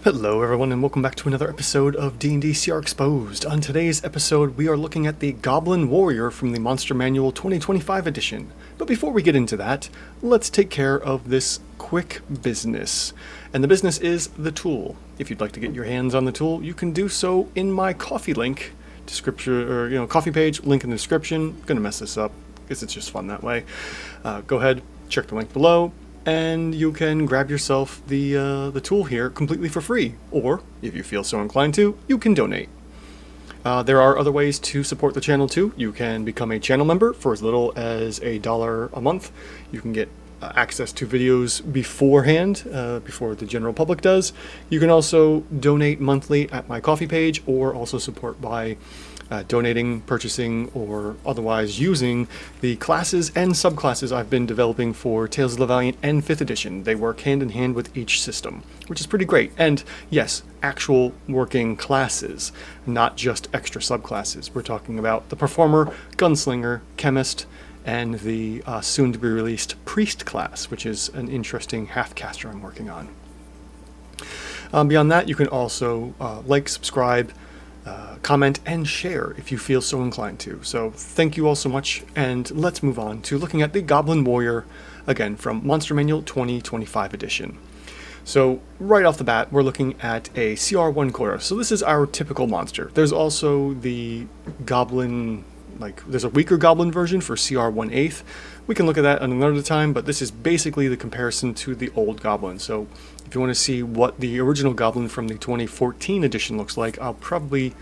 Hello everyone and welcome back to another episode of D&D CR Exposed. On today's episode we are looking at the Goblin Warrior from the Monster Manual 2025 edition. But before we get into that, let's take care of this quick business. And the business is the tool. If you'd like to get your hands on the tool, you can do so in my Ko-fi link, description, or Ko-fi page, link in the description. I'm gonna mess this up because it's just fun that way. Go ahead, check the link below, and you can grab yourself the tool here completely for free, or if you feel so inclined to, you can donate. There are other ways to support the channel too. You can become a channel member for as little as $1 a month. You can get access to videos beforehand, before the general public does. You can also donate monthly at my Ko-fi page, or also support by donating, purchasing, or otherwise using the classes and subclasses I've been developing for Tales of the Valiant and 5th edition. They work hand in hand with each system, which is pretty great. And yes, actual working classes, not just extra subclasses. We're talking about the Performer, Gunslinger, Chemist, and the soon-to-be released Priest class, which is an interesting half-caster I'm working on. Beyond that, you can also like, subscribe, comment, and share if you feel so inclined to. So thank you all so much, and let's move on to looking at the Goblin Warrior, again from Monster Manual 2025 edition. So right off the bat, we're looking at a CR1 quarter. So this is our typical monster. There's also the Goblin, there's a weaker Goblin version for CR1/8. We can look at that another time, but this is basically the comparison to the old Goblin. So if you want to see what the original Goblin from the 2014 edition looks like, I'll probably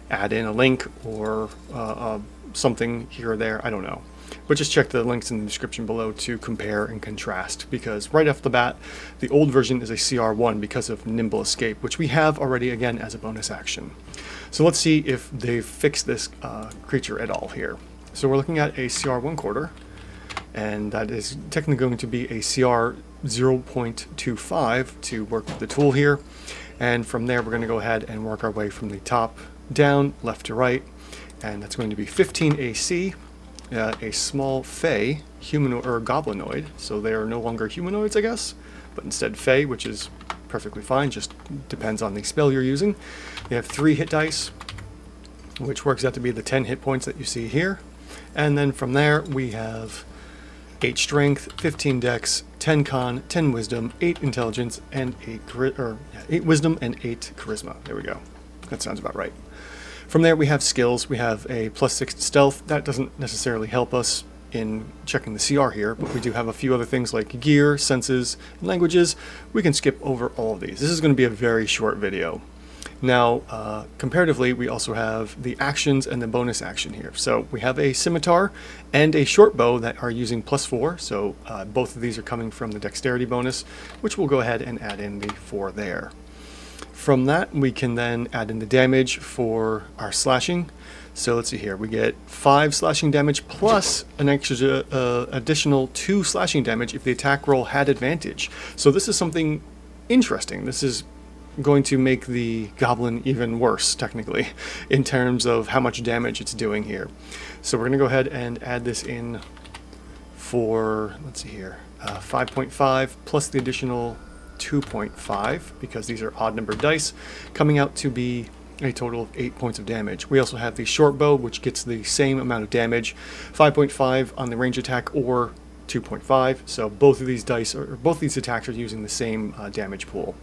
add in a link or something here or there, I don't know. But just check the links in the description below to compare and contrast, because right off the bat, the old version is a CR1 because of Nimble Escape, which we have already again as a bonus action. So let's see if they've fixed this creature at all here. So we're looking at a CR1 quarter, and that is technically going to be a CR 0.25 to work with the tool here. And from there, we're going to go ahead and work our way from the top down, left to right, and that's going to be 15 AC. A small Fey, humanoid or goblinoid, so they are no longer humanoids, I guess, but instead Fey, which is perfectly fine, just depends on the spell you're using. You have 3 hit dice, which works out to be the 10 hit points that you see here, and then from there we have 8 strength, 15 dex, 10 con, 10 wisdom, 8 intelligence, and 8 wisdom and 8 charisma. There we go. That sounds about right. From there we have skills. We have a +6 to stealth. That doesn't necessarily help us in checking the CR here, but we do have a few other things like gear, senses, and languages. We can skip over all of these. This is going to be a very short video. Now, comparatively, we also have the actions and the bonus action here. So we have a scimitar and a short bow that are using +4, so both of these are coming from the dexterity bonus, which we'll go ahead and add in the 4 there. From that, we can then add in the damage for our slashing. So let's see here, we get 5 slashing damage plus an extra additional 2 slashing damage if the attack roll had advantage. So this is something interesting. This is going to make the Goblin even worse, technically, in terms of how much damage it's doing here. So we're going to go ahead and add this in for, let's see here, 5.5 plus the additional 2.5, because these are odd numbered dice, coming out to be a total of 8 points of damage. We also have the short bow, which gets the same amount of damage, 5.5 on the range attack or 2.5. So both of these dice, or both these attacks, are using the same damage pool.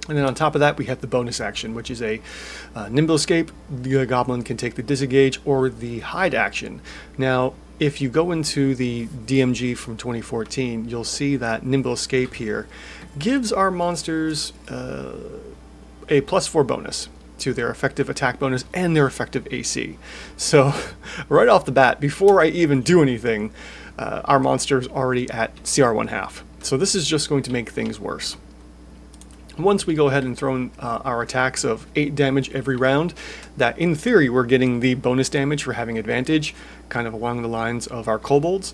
And then on top of that, we have the bonus action, which is a Nimble Escape. The Goblin can take the Disengage or the Hide action. Now, if you go into the DMG from 2014, you'll see that Nimble Escape here gives our monsters a +4 bonus to their effective attack bonus and their effective AC. So right off the bat, before I even do anything, our monster's already at CR1/2. So this is just going to make things worse. Once we go ahead and throw in our attacks of 8 damage every round, that in theory we're getting the bonus damage for having advantage, kind of along the lines of our kobolds,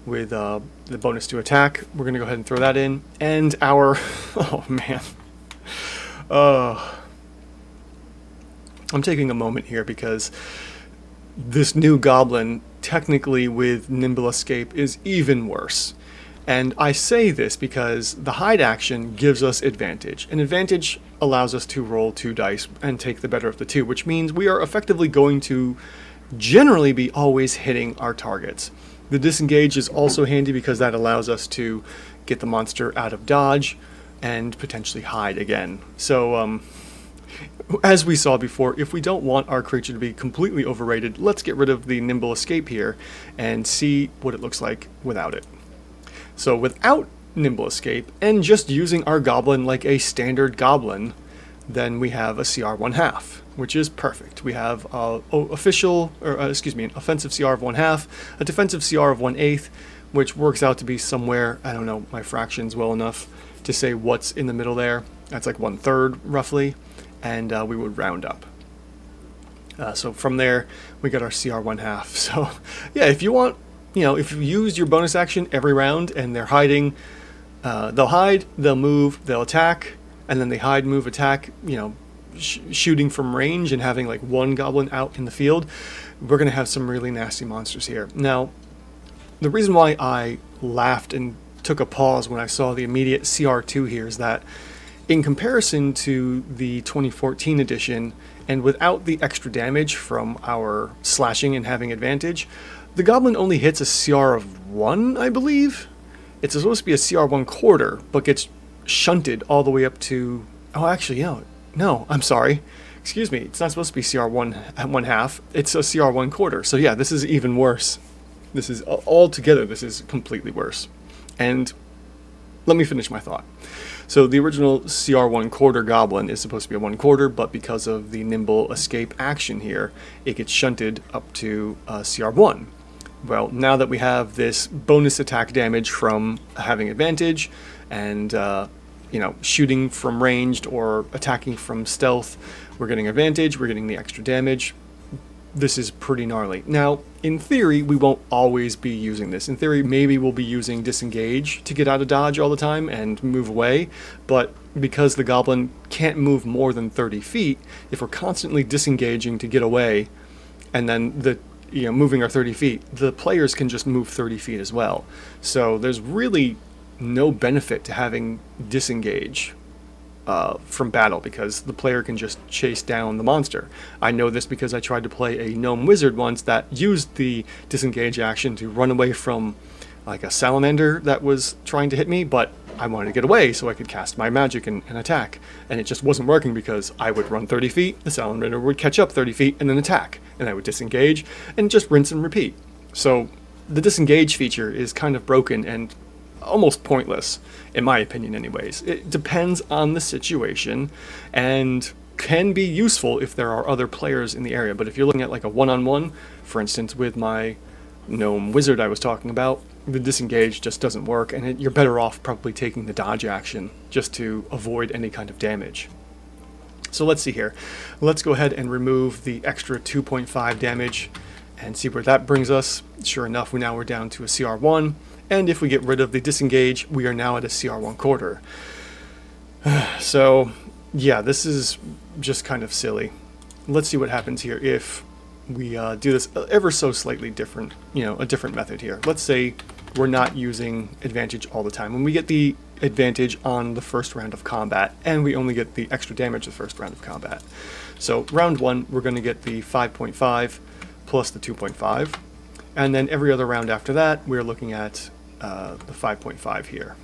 with the bonus to attack. We're going to go ahead and throw that in, and our, oh man, I'm taking a moment here because this new Goblin, technically with Nimble Escape, is even worse. And I say this because the hide action gives us advantage. An advantage allows us to roll 2 dice and take the better of the 2, which means we are effectively going to generally be always hitting our targets. The disengage is also handy because that allows us to get the monster out of dodge and potentially hide again. So, as we saw before, if we don't want our creature to be completely overrated, let's get rid of the nimble escape here and see what it looks like without it. So without nimble escape and just using our goblin like a standard goblin, then we have a CR 1/2, which is perfect. We have an offensive CR of 1/2, a defensive CR of 1/8, which works out to be somewhere, I don't know my fractions well enough to say what's in the middle there. That's like 1/3 roughly, and we would round up. So from there, we got our CR 1/2. So yeah, if you want, if you use your bonus action every round and they're hiding, they'll hide, they'll move, they'll attack, and then they hide, move, attack, shooting from range and having like one goblin out in the field, we're going to have some really nasty monsters here. Now, the reason why I laughed and took a pause when I saw the immediate CR2 here is that in comparison to the 2014 edition, and without the extra damage from our slashing and having advantage, the goblin only hits a CR of 1, I believe. It's supposed to be a CR 1/4, but gets shunted all the way up to... Oh, actually, no, I'm sorry. Excuse me, it's not supposed to be CR 1/2. It's a CR 1/4. So yeah, this is even worse. This is altogether, this is completely worse. And let me finish my thought. So the original CR 1/4 goblin is supposed to be a 1/4, but because of the nimble escape action here, it gets shunted up to CR 1. Well, now that we have this bonus attack damage from having advantage and shooting from ranged or attacking from stealth, we're getting advantage, we're getting the extra damage. This is pretty gnarly. Now, in theory, we won't always be using this. In theory, maybe we'll be using disengage to get out of dodge all the time and move away, but because the goblin can't move more than 30 feet, if we're constantly disengaging to get away, and then moving our 30 feet, the players can just move 30 feet as well. So there's really no benefit to having disengage from battle, because the player can just chase down the monster. I know this because I tried to play a gnome wizard once that used the disengage action to run away from like a salamander that was trying to hit me, but I wanted to get away so I could cast my magic and attack, and it just wasn't working because I would run 30 feet, the salamander would catch up 30 feet and then attack, and I would disengage and just rinse and repeat. So the disengage feature is kind of broken and almost pointless, in my opinion anyways. It depends on the situation and can be useful if there are other players in the area, but if you're looking at like a one-on-one, for instance with my gnome wizard I was talking about, the disengage just doesn't work, and you're better off probably taking the dodge action just to avoid any kind of damage. So let's see here. Let's go ahead and remove the extra 2.5 damage and see where that brings us. Sure enough, we're down to a CR 1. And if we get rid of the disengage, we are now at a CR 1/4. So, yeah, this is just kind of silly. Let's see what happens here if we do this ever so slightly different, a different method here. Let's say we're not using advantage all the time. When we get the advantage on the first round of combat, and we only get the extra damage the first round of combat. So, round 1, we're going to get the 5.5 plus the 2.5. And then every other round after that, we're looking at the 5.5 here.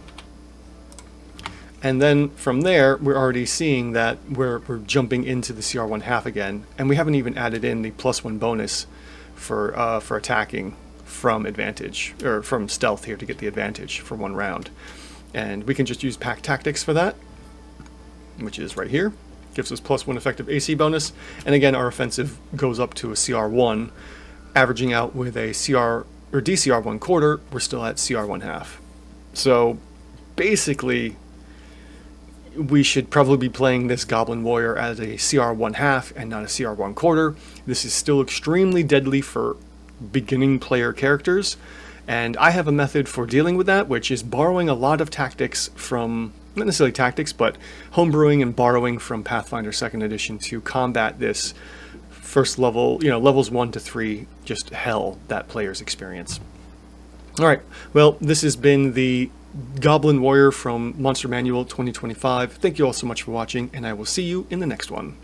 And then from there, we're already seeing that we're jumping into the CR 1/2 again, and we haven't even added in the +1 bonus for attacking from advantage, or from stealth here to get the advantage for 1 round. And we can just use pack tactics for that, which is right here. Gives us +1 effective AC bonus, and again our offensive goes up to a CR 1, averaging out with a CR or DCR 1/4, we're still at CR 1/2. So basically, we should probably be playing this Goblin Warrior as a CR 1/2 and not a CR 1/4. This is still extremely deadly for beginning player characters, and I have a method for dealing with that, which is borrowing a lot of tactics from, not necessarily tactics, but homebrewing and borrowing from Pathfinder 2nd Edition to combat this first level, levels 1 to 3, just hell that players experience. Alright, well, this has been the Goblin Warrior from Monster Manual 2025. Thank you all so much for watching, and I will see you in the next one.